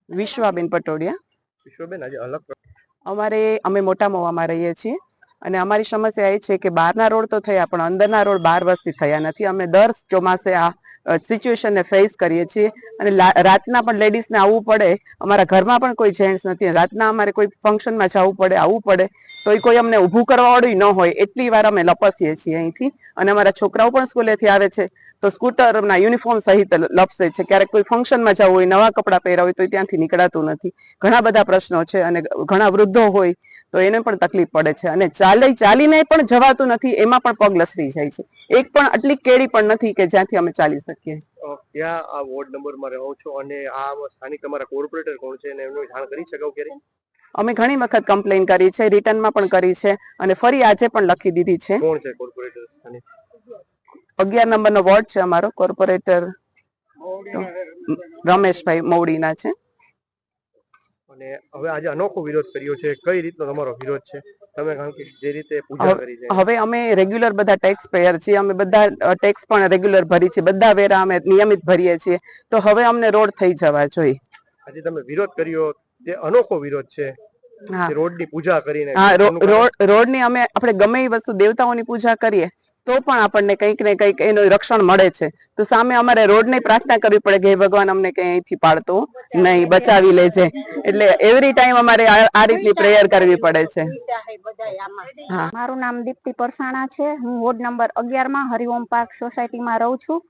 વિશ્વાબેન પટોડિયા. વિશ્વબેન, આજે અમે મોટા મવામાં રહીએ છીએ અને અમારી સમસ્યા એ છે કે બહારના રોડ તો થયા પણ અંદરના રોડ 12 વર્ષથી થયા નથી. અમે દર ચોમાસે આ સિચ્યુએશનને ફેસ કરીએ છીએ અને રાતના પણ લેડીઝને આવવું પડે. અમારા ઘરમાં પણ કોઈ જેન્ટ્સ નથી. રાતના અમારે કોઈ ફંક્શનમાં જવું પડે, આવવું પડે તો કોઈ અમને ઊભું કરવા વાળું ન હોય એટલી વાર અમે લપસીએ છીએ અહીંથી. અને અમારા છોકરાઓ પણ સ્કૂલેથી આવે છે તો સ્કૂટરના યુનિફોર્મ સહિત લપસે છે. ક્યારેક કોઈ ફંક્શનમાં જવું હોય, નવા કપડાં પહેર્યા હોય તો ત્યાંથી નીકળાતું નથી. ઘણા બધા પ્રશ્નો છે અને ઘણા વૃદ્ધો હોય તો એને પણ તકલીફ પડે છે અને ચાલીને પણ જવાતું નથી. એમાં પણ પગ લસરી જાય છે. એક પણ આટલી કેડી પણ નથી કે જ્યાંથી અમે ચાલી શકીએ. ક્યાં આ વોર્ડ નંબરમાં રહો છો અને આ સ્થાનિક તમારા કોર્પોરેટર કોણ છે અને એમની જાણ કરી શકો ક્યારે? અમે ઘણી વખત કમ્પ્લેન કરી છે, રિટર્નમાં પણ કરી છે અને ફરી આજે પણ લખી દીધી છે. કોણ છે કોર્પોરેટર? 11 નંબરનો વોર્ડ છે અમારો. કોર્પોરેટર રમેશભાઈ મૌડીના છે. અને હવે આજે અનોખો વિરોધ કર્યો છે. કઈ રીતનો તમારો વિરોધ છે? તમે કારણ કે જે રીતે પૂજા કરી છે. હવે અમે રેગ્યુલર બધા ટેક્સ પેયર છીએ. અમે બધા ટેક્સ પણ રેગ્યુલર ભરી છે. બધા વેરા અમે નિયમિત ભરીએ છીએ. તો હવે અમને રોડ થઈ જવા જોઈએ. આજે તમે વિરોધ કર્યો તે અનોખો વિરોધ છે. રોડની પૂજા કરીને. રોડની આપણે ગમે એ વસ્તુ દેવતાઓની પૂજા કરીએ તો પણ આપણને કંઈક ને કંઈક એનું રક્ષણ મળે છે. તો સામે અમારે રોડની પ્રાર્થના કરવી પડે કે હે ભગવાન અમને કઈ અહીંથી પાડતો નહીં, બચાવી લેજે. એટલે એવરી ટાઈમ અમારે આ રીતની પ્રેયર કરવી પડે છે. મારું નામ દીપ્તિ પરસાણા છે. હું વોર્ડ નંબર 11 માં હરિઓમ પાર્ક સોસાયટીમાં રહું છું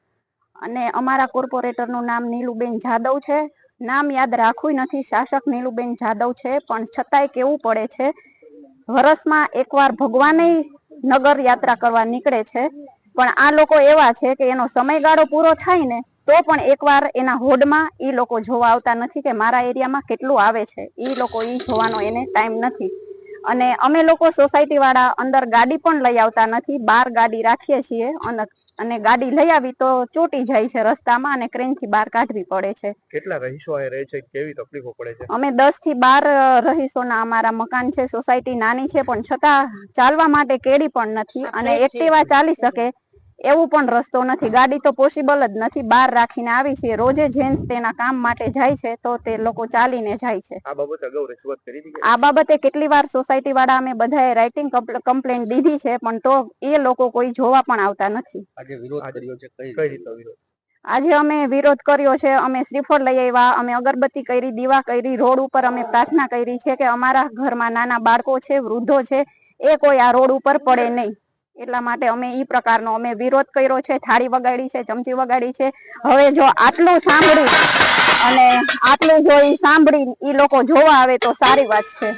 અને અમારા કોર્પોરેટરનું નામ નીલુબેન જાદવ છે. નામ યાદ રાખવું નથી. શાસક નીલુબેન જાદવ છે પણ છતાંય કેવું પડે છે, વર્ષમાં એકવાર ભગવાને નગર યાત્રા કરવા નીકળે છે પણ આ લોકો એવા છે કે એનો સમયગાળો પૂરો થાય ને તો પણ એકવાર એના હોડમાં ઈ લોકો જોવા આવતા નથી કે મારા એરિયામાં કેટલું આવે છે. ઈ લોકો ઈ જોવાનો એને ટાઈમ નથી. અને અમે લોકો સોસાયટી વાળા અંદર ગાડી પણ લઈ આવતા નથી. 12 ગાડી રાખીએ છીએ અને ગાડી લઈ આવી તો ચોટી જાય છે રસ્તામાં અને ક્રેનથી બહાર કાઢવી પડે છે. કેટલા રહીશો અહીં રહે છે? કેવી તકલીફો પડે છે? અમે 10 થી 12 રહીશોના અમારા મકાન છે. સોસાયટી નાની છે પણ છતાં ચાલવા માટે કેડી પણ નથી અને એક્ટિવા ચાલી શકે એવું પણ રસ્તો નથી. ગાડી તો પોસિબલ જ નથી. બહાર રાખીને આવી છે. રોજે જેન્ટ્સ તેના કામ માટે જાય છે તો તે લોકો ચાલીને જાય છે. આ બાબતે અગાઉ રજૂઆત કરી હતી? આ બાબતે કેટલી વાર સોસાયટી વાળા અમે બધાએ રાઇટિંગ કમ્પ્લેન દીધી છે પણ તો એ લોકો કોઈ જોવા પણ આવતા નથી. આજે વિરોધ કર્યો છે. કઈ રીતનો વિરોધ? આજે અમે વિરોધ કર્યો છે. અમે શ્રીફળ લઈ આવ્યા, અમે અગરબત્તી કરી, દીવા કરી, રોડ ઉપર અમે પ્રાર્થના કરી છે કે અમારા ઘરમાં નાના બાળકો છે, વૃદ્ધો છે, એ કોઈ આ રોડ ઉપર પડે નહીં. એટલા માટે અમે ઈ પ્રકારનો અમે વિરોધ કર્યો છે. થાળી વગાડી છે, ચમચી વગાડી છે. હવે જો આટલું સાંભળી અને આટલું જો ઈ સાંભળી ઈ લોકો જોવા આવે તો સારી વાત છે.